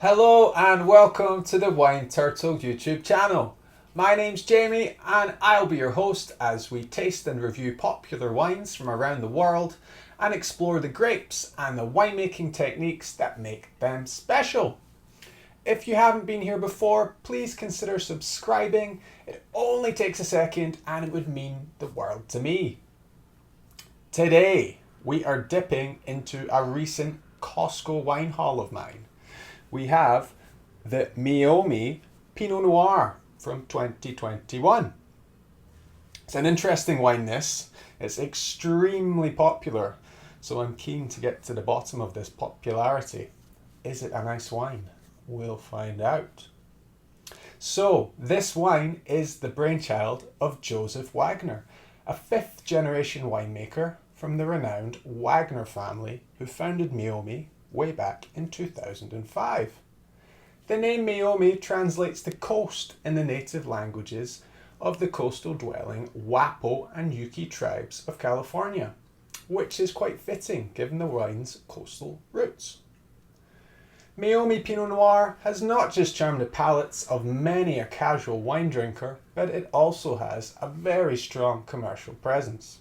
Hello and welcome to the Wine Turtle YouTube channel. My name's Jamie and I'll be your host as we taste and review popular wines from around the world and explore the grapes and the winemaking techniques that make them special. If you haven't been here before, please consider subscribing. It only takes a second and it would mean the world to me. Today we are dipping into a recent Costco wine haul of mine. We have the Meiomi Pinot Noir from 2021. It's an interesting wine, this. It's extremely popular, so I'm keen to get to the bottom of this popularity. Is it a nice wine? We'll find out. So, this wine is the brainchild of Joseph Wagner, a fifth generation winemaker from the renowned Wagner family who founded Meiomi way back in 2005. The name Meiomi translates to coast in the native languages of the coastal dwelling Wapo and Yuki tribes of California, which is quite fitting given the wine's coastal roots. Meiomi Pinot Noir has not just charmed the palates of many a casual wine drinker, but it also has a very strong commercial presence.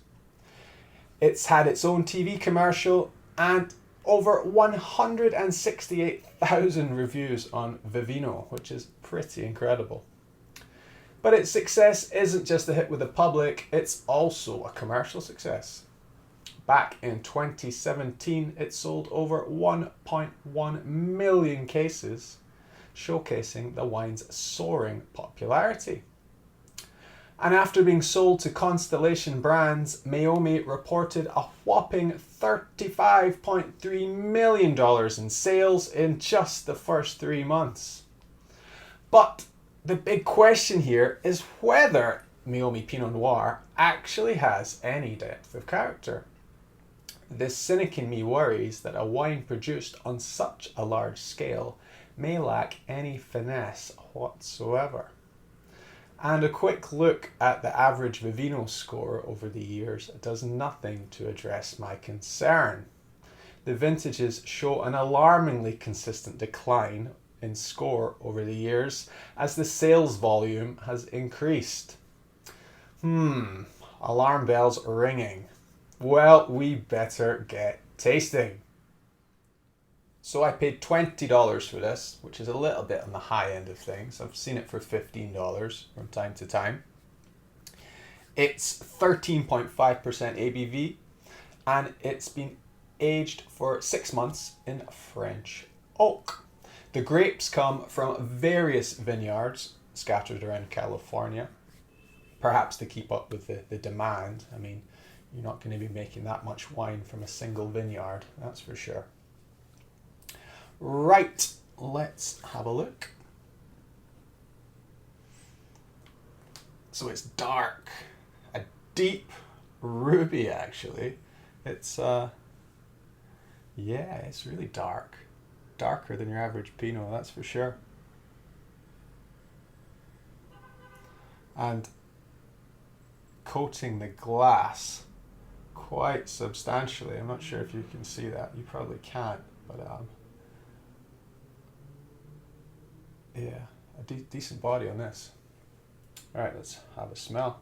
It's had its own TV commercial and over 168,000 reviews on Vivino, which is pretty incredible. But its success isn't just a hit with the public, it's also a commercial success. Back in 2017, it sold over 1.1 million cases, showcasing the wine's soaring popularity. And after being sold to Constellation Brands, Meiomi reported a whopping $35.3 million in sales in just the first 3 months. But the big question here is whether Meiomi Pinot Noir actually has any depth of character. The cynic in me worries that a wine produced on such a large scale may lack any finesse whatsoever. And a quick look at the average Vivino score over the years does nothing to address my concern. The vintages show an alarmingly consistent decline in score over the years as the sales volume has increased. Alarm bells ringing. Well, we better get tasting. So I paid $20 for this, which is a little bit on the high end of things. I've seen it for $15 from time to time. It's 13.5% ABV and it's been aged for 6 months in French oak. The grapes come from various vineyards scattered around California, perhaps to keep up with the demand. I mean, you're not going to be making that much wine from a single vineyard, that's for sure. Right, let's have a look. So it's dark, a deep ruby actually. It's it's really dark. Darker than your average Pinot, that's for sure. And coating the glass quite substantially. I'm not sure if you can see that. You probably can't, but yeah, a decent body on this. All right, let's have a smell.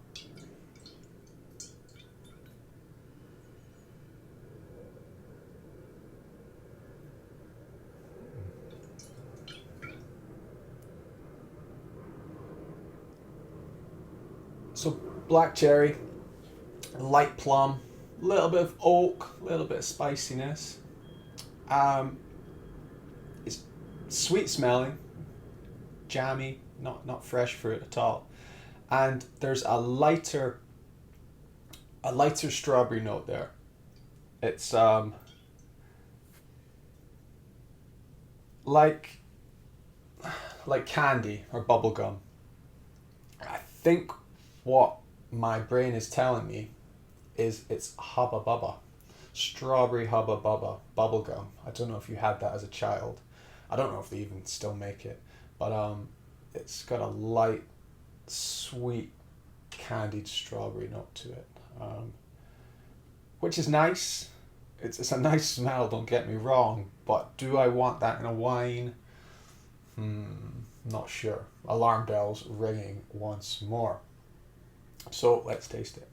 So black cherry, light plum, a little bit of oak, a little bit of spiciness. It's sweet smelling, jammy, not fresh fruit at all, and there's a lighter strawberry note there. It's like candy or bubble gum. I think what my brain is telling me is it's Hubba Bubba, strawberry Hubba Bubba bubble gum. I don't know if you had that as a child. I don't know if they even still make it. But it's got a light, sweet, candied strawberry note to it, which is nice. It's a nice smell, don't get me wrong, but do I want that in a wine? Not sure. Alarm bells ringing once more. So let's taste it.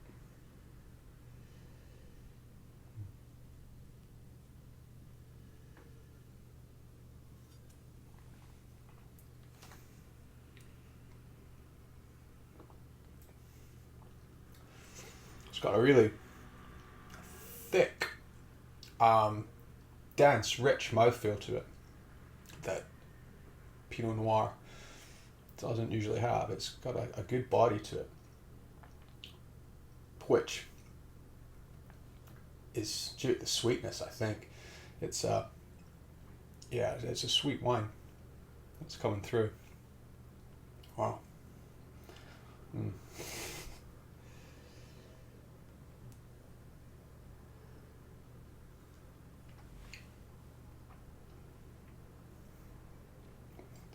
It's got a really thick, dense, rich mouthfeel to it that Pinot Noir doesn't usually have. It's got a good body to it, which is due to the sweetness, I think. It's it's a sweet wine. It's coming through. Wow. Mm.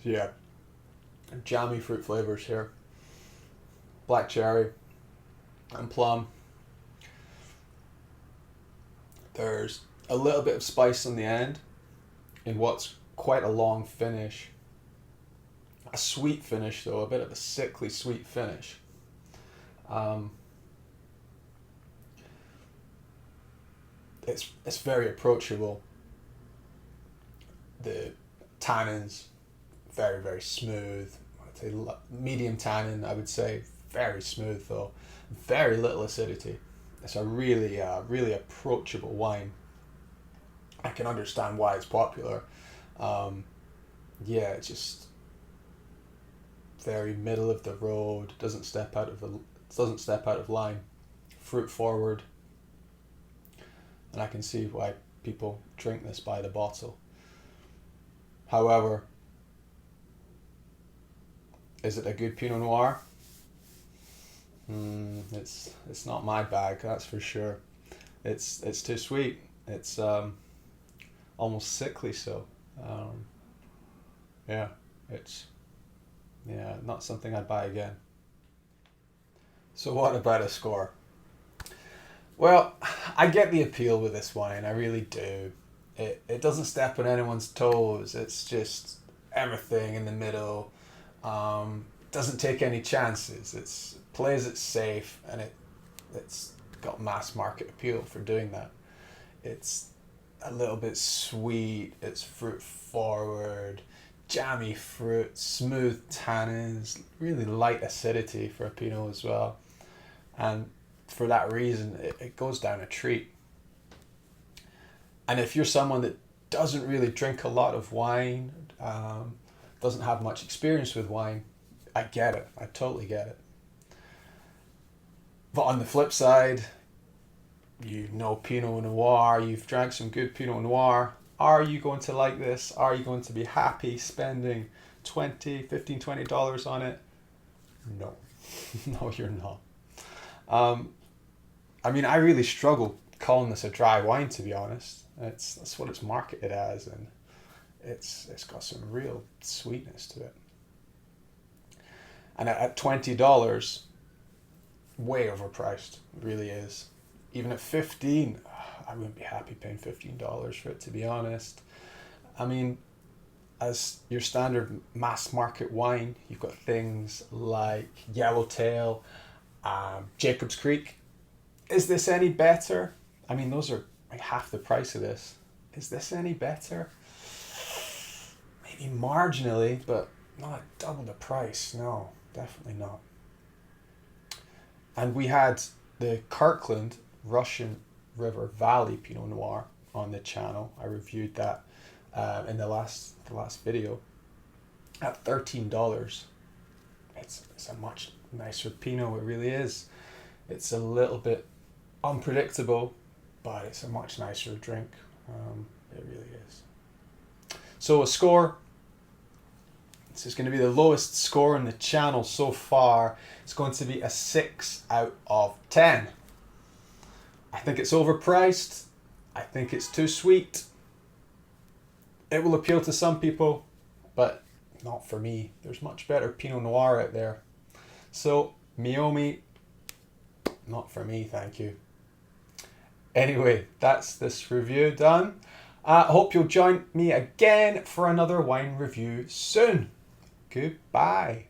Yeah, jammy fruit flavors here. Black cherry and plum. There's a little bit of spice on the end in what's quite a long finish. A sweet finish though, a bit of a sickly sweet finish. It's very approachable. The tannins, very, very smooth. I'd say medium tannin, I would say. Very smooth though. Very little acidity. It's a really, really approachable wine. I can understand why it's popular. It's just very middle of the road. Doesn't step out of line. Fruit forward. And I can see why people drink this by the bottle. However, is it a good Pinot Noir? It's not my bag, that's for sure. It's too sweet. It's almost sickly so. It's not something I'd buy again. So what about a score? Well, I get the appeal with this wine, I really do. It doesn't step on anyone's toes. It's just everything in the middle. Doesn't take any chances. It plays it safe, and it's got mass market appeal for doing that. It's a little bit sweet. It's fruit forward, jammy fruit, smooth tannins, really light acidity for a Pinot as well. And for that reason, it goes down a treat. And if you're someone that doesn't really drink a lot of wine, doesn't have much experience with wine, I get it. I totally get it. But on the flip side, you know Pinot Noir, you've drank some good Pinot Noir. Are you going to like this? Are you going to be happy spending $20, $15, $20 on it? No. No, you're not. I really struggle calling this a dry wine, to be honest. That's what it's marketed as, and it's got some real sweetness to it. And at $20, way overpriced, it really is. Even at $15, I wouldn't be happy paying $15 for it, to be honest. I mean, as your standard mass market wine, you've got things like Yellowtail, Jacob's Creek. Is this any better? I mean, those are like half the price of this. Is this any better? Maybe marginally, but not double the price. No, definitely not. And we had the Kirkland Russian River Valley Pinot Noir on the channel. I reviewed that in the last video at $13. It's a much nicer Pinot. It really is. It's a little bit unpredictable, but it's a much nicer drink. It really is. So a score. This is going to be the lowest score on the channel so far. It's going to be a 6 out of 10. I think it's overpriced. I think it's too sweet. It will appeal to some people, but not for me. There's much better Pinot Noir out there. So, Meiomi, not for me, thank you. Anyway, that's this review done. Hope you'll join me again for another wine review soon. Goodbye.